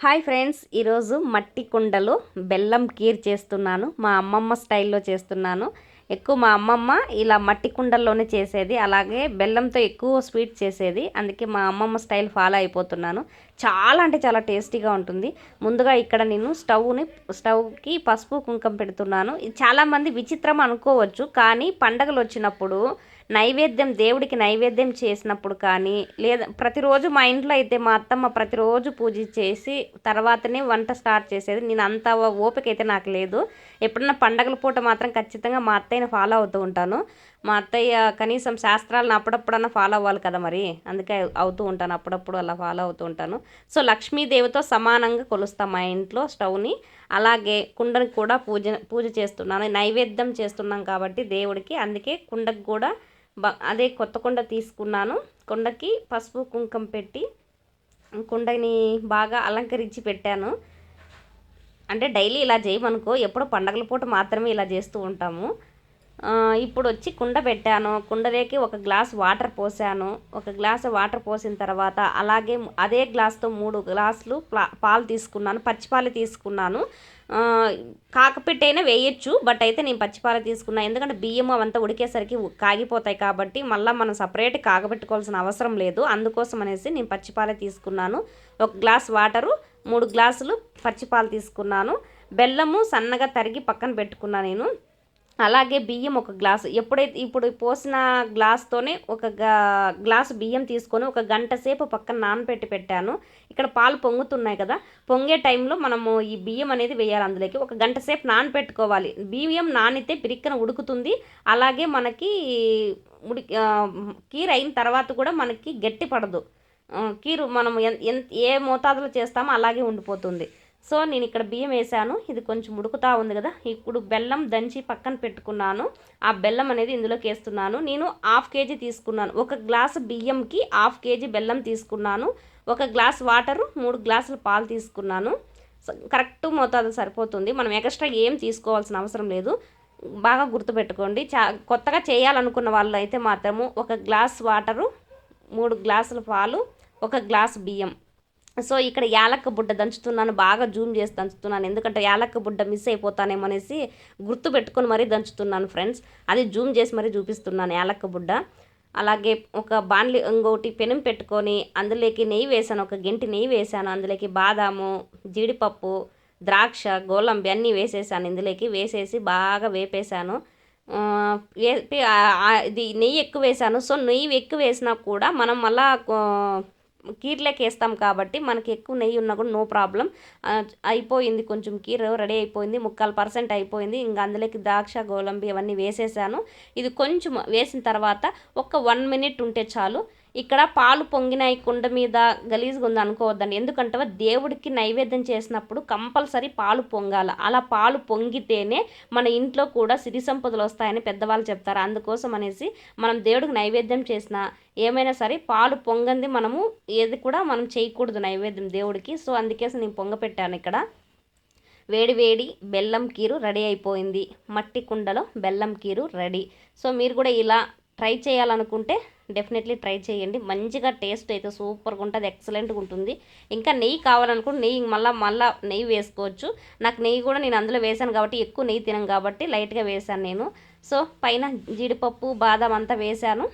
Hi friends, ఈరోజు మట్టి కుండలో బెల్లం కీర్ చేస్తున్నాను. మా అమ్మమ్మ స్టైల్లో చేస్తున్నాను. ఎక్కువ మా అమ్మమ్మ ఇలా మట్టి కుండల్లోనే చేసేది, అలాగే బెల్లంతో ఎక్కువ స్వీట్ చేసేది. అందుకే మా అమ్మమ్మ స్టైల్ ఫాలో అయిపోతున్నాను. చాలా అంటే చాలా టేస్టీగా ఉంటుంది. ముందుగా ఇక్కడ నేను స్టవ్కి పసుపు కుంకుమ పెడుతున్నాను. ఇది చాలామంది విచిత్రం అనుకోవచ్చు, కానీ పండగలు వచ్చినప్పుడు దేవుడికి నైవేద్యం చేసినప్పుడు కానీ, లేదా ప్రతిరోజు మా ఇంట్లో అయితే మా అత్తమ్మ ప్రతిరోజు పూజ చేసి తర్వాతనే వంట స్టార్ట్ చేసేది. నేను అంత ఓపిక అయితే నాకు లేదు. ఎప్పుడన్నా పండగల పూట మాత్రం ఖచ్చితంగా మా అత్తయ్యని ఫాలో అవుతూ ఉంటాను. మా అత్తయ్య కనీసం శాస్త్రాలను అప్పుడప్పుడన్నా ఫాలో అవ్వాలి కదా, మరి అందుకే అవుతూ ఉంటాను. అప్పుడప్పుడు అలా ఫాలో అవుతూ ఉంటాను. సో లక్ష్మీదేవితో సమానంగా కొలుస్తాం మా ఇంట్లో స్టవ్ని. అలాగే కుండని కూడా పూజ చేస్తున్నాను. నైవేద్యం చేస్తున్నాం కాబట్టి దేవుడికి, అందుకే కుండకు కూడా అదే కొత్త కుండ తీసుకున్నాను. కుండకి పసుపు కుంకుమ పెట్టి కుండని బాగా అలంకరించి పెట్టాను. అంటే డైలీ ఇలా చేయమనుకో, ఎప్పుడో పండగల పూట మాత్రమే ఇలా చేస్తూ ఉంటాము. ఇప్పుడు వచ్చి కుండ పెట్టాను. కుండలోకి ఒక గ్లాస్ వాటర్ పోసాను. ఒక గ్లాస్ వాటర్ పోసిన తర్వాత అలాగే అదే గ్లాస్తో 3 గ్లాసులు పాలు తీసుకున్నాను. పచ్చిపాలు తీసుకున్నాను. కాకపెట్టైనా వేయచ్చు, బట్ అయితే నేను పచ్చిపాలు తీసుకున్నాను. ఎందుకంటే బియ్యం అవంతా ఉడికేసరికి కాగిపోతాయి కాబట్టి మళ్ళీ మనం సపరేట్ కాగబెట్టుకోవాల్సిన అవసరం లేదు. అందుకోసం అనేసి నేను పచ్చిపాలే తీసుకున్నాను. ఒక గ్లాస్ వాటరు, 3 గ్లాసులు పచ్చిపాలు తీసుకున్నాను. బెల్లము సన్నగా తరిగి పక్కన పెట్టుకున్నాను నేను. అలాగే బియ్యం ఒక గ్లాసు, ఇప్పుడు పోసిన గ్లాస్తోనే ఒక గ్లాసు బియ్యం తీసుకొని ఒక గంట సేపు పక్కన నానబెట్టి పెట్టాను. ఇక్కడ పాలు పొంగుతున్నాయి కదా, పొంగే టైంలో మనము ఈ బియ్యం అనేది వేయాలి. అందులోకి ఒక గంట సేపు నానబెట్టుకోవాలి. బియ్యం నానితే పిరిక్కన ఉడుకుతుంది. అలాగే మనకి కీర్ అయిన తర్వాత కూడా మనకి గట్టి పడదు. కీరు మనం ఏ మోతాదులో చేస్తామో అలాగే ఉండిపోతుంది. సో నేను ఇక్కడ బియ్యం వేసాను. ఇది కొంచెం ఉడుకుతూ ఉంది కదా, ఇప్పుడు బెల్లం దంచి పక్కన పెట్టుకున్నాను. ఆ బెల్లం అనేది ఇందులోకి వేస్తున్నాను. నేను 1/2 కేజీ తీసుకున్నాను. ఒక గ్లాసు బియ్యంకి 1/2 కేజీ బెల్లం తీసుకున్నాను. ఒక గ్లాస్ వాటరు, 3 గ్లాసులు పాలు తీసుకున్నాను. కరెక్ట్ మోతాదు సరిపోతుంది. మనం ఎక్స్ట్రా ఏం తీసుకోవాల్సిన అవసరం లేదు. బాగా గుర్తుపెట్టుకోండి. కొత్తగా చేయాలనుకున్న వాళ్ళు అయితే మాత్రము ఒక గ్లాస్ వాటరు, 3 గ్లాసుల పాలు, ఒక గ్లాస్ బియ్యం. సో ఇక్కడ యాలక్క బుడ్డ దంచుతున్నాను. బాగా జూమ్ చేసి దంచుతున్నాను, ఎందుకంటే యాలక్క బుడ్డ మిస్ అయిపోతానేమో అనేసి గుర్తు పెట్టుకొని మరీ దంచుతున్నాను ఫ్రెండ్స్. అది జూమ్ చేసి మరీ చూపిస్తున్నాను యాలక్క బుడ్డ. అలాగే ఒక బాండ్లీ ఇంకోటి పెనం పెట్టుకొని అందులోకి నెయ్యి వేసాను. ఒక గంటి నెయ్యి వేసాను. అందులోకి బాదాము, జీడిపప్పు, ద్రాక్ష, గోలంబి అన్నీ వేసేసాను. ఇందులోకి వేసేసి బాగా వేపేశాను. ఇది నెయ్యి ఎక్కువ వేసాను. సో నెయ్యి ఎక్కువ వేసినా కూడా మనం మళ్ళా కీర్లోకి వేస్తాం కాబట్టి మనకి ఎక్కువ నెయ్యి ఉన్నా కూడా నో ప్రాబ్లం. అయిపోయింది, కొంచెం కీర్ రెడీ అయిపోయింది, 3/4% అయిపోయింది. ఇంకా అందులోకి ద్రాక్ష, గోలంబి అవన్నీ వేసేసాను. ఇది కొంచెం వేసిన తర్వాత ఒక 1 మినిట్ ఉంటే చాలు. ఇక్కడ పాలు పొంగినాయి, కుండ మీద గలీజ్గా ఉంది అనుకోవద్దండి. ఎందుకంటే దేవుడికి నైవేద్యం చేసినప్పుడు కంపల్సరీ పాలు పొంగాల. అలా పాలు పొంగితేనే మన ఇంట్లో కూడా సిరి సంపదలు వస్తాయని పెద్దవాళ్ళు చెప్తారు. అందుకోసం అనేసి మనం దేవుడికి నైవేద్యం చేసిన ఏమైనా సరే పాలు పొంగంది మనము ఏది కూడా మనం చేయకూడదు నైవేద్యం దేవుడికి. సో అందుకేసి నేను పొంగపెట్టాను. ఇక్కడ వేడి వేడి బెల్లం కీరు రెడీ అయిపోయింది. మట్టి కుండలో బెల్లం కీరు రెడీ. సో మీరు కూడా ఇలా ట్రై చేయాలనుకుంటే డెఫినెట్లీ ట్రై చేయండి. మంచిగా టేస్ట్ అయితే సూపర్గా ఉంటుంది, ఎక్సలెంట్గా ఉంటుంది. ఇంకా నెయ్యి కావాలనుకుంటే నెయ్యి మళ్ళీ నెయ్యి వేసుకోవచ్చు. నాకు నెయ్యి కూడా నేను అందులో వేసాను కాబట్టి ఎక్కువ నెయ్యి తినను కాబట్టి లైట్గా వేసాను నేను. సో పైన జీడిపప్పు, బాదం అంతా వేసాను.